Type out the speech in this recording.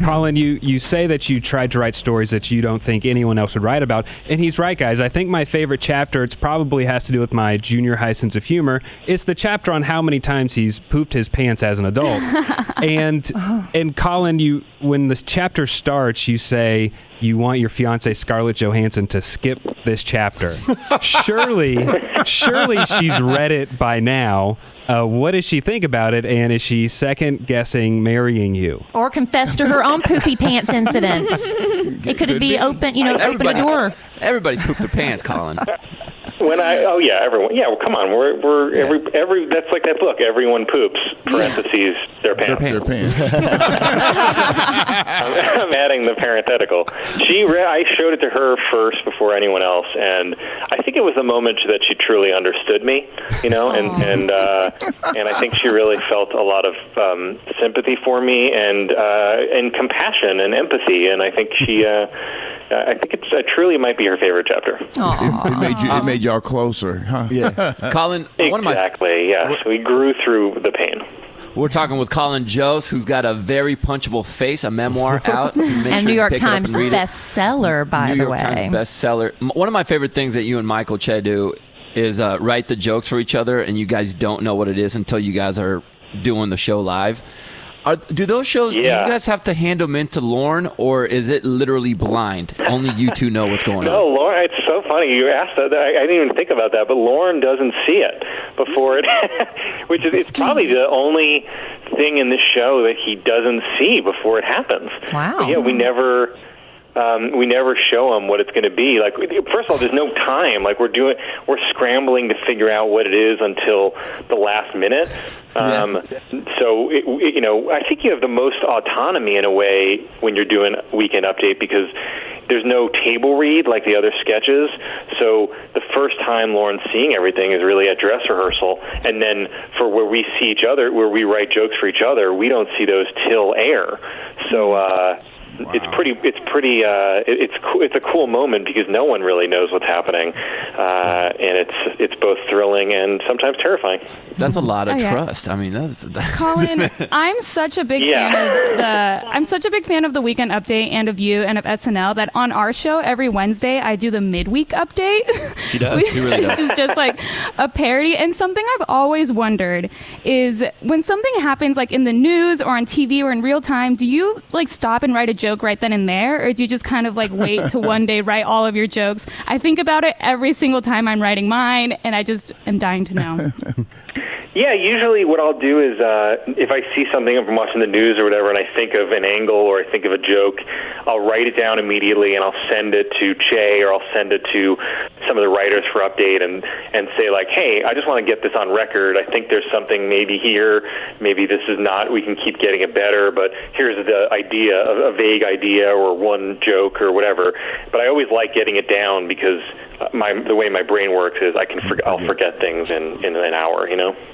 Colin, you say that you tried to write stories that you don't think anyone else would write about, and he's right, guys. I think my favorite chapter, it probably has to do with my junior high sense of humor. It's the chapter on how many times he's pooped his pants as an adult. And Colin, when this chapter starts, you say you want your fiance Scarlett Johansson to skip this chapter. Surely she's read it by now. What does she think about it, and is she second-guessing marrying you? Or confess to her own poopy pants incidents. It could be open a door. Everybody's pooped their pants, Colin. Everyone. Yeah, well, come on. Every that's like that book. Everyone poops. Parentheses. Their pants. Their pants. I'm adding the parenthetical. I showed it to her first before anyone else, and I think it was the moment that she truly understood me. And I think she really felt a lot of sympathy for me and compassion and empathy, and I think she. I think it truly might be her favorite chapter. It made y'all closer, huh? Yeah, Colin. Exactly. Yes, we grew through the pain. We're talking with Colin Jost, who's got a very punchable face, a memoir out. And New York Times bestseller, by the way. New York Times bestseller. One of my favorite things that you and Michael Che do is write the jokes for each other, and you guys don't know what it is until you guys are doing the show live. Do those shows, do you guys have to hand them in to Lauren, or is it literally blind? Only you two know what's going on. No, Lauren, it's so funny you asked that. I didn't even think about that, but Lauren doesn't see it before it, which is it's probably the only thing in this show that he doesn't see before it happens. Wow. But yeah, we never show him what it's going to be. Like, first of all, there's no time. Like, we're scrambling to figure out what it is until the last minute. So, I think you have the most autonomy in a way when you're doing Weekend Update because there's no table read like the other sketches. So the first time Lauren's seeing everything is really at dress rehearsal, and then for where we see each other, where we write jokes for each other, we don't see those till air. So. Wow. It's a cool moment because no one really knows what's happening, and it's both thrilling and sometimes terrifying. That's a lot of trust. I mean, that's Colin, I'm such a big fan of the Weekend Update and of you and of SNL that on our show every Wednesday I do the midweek update. She does. She really does. It's just like a parody. And something I've always wondered is when something happens like in the news or on TV or in real time, do you like stop and write a joke right then and there, or do you just kind of like wait to one day write all of your jokes? I think about it every single time I'm writing mine, and I just am dying to know. Yeah, usually what I'll do is if I see something from watching the news or whatever and I think of an angle or I think of a joke, I'll write it down immediately and I'll send it to Che or I'll send it to some of the writers for update and say like, hey, I just want to get this on record. I think there's something maybe here, maybe this is not, we can keep getting it better, but here's the idea, a vague idea or one joke or whatever. But I always like getting it down because the way my brain works is I'll forget things in an hour,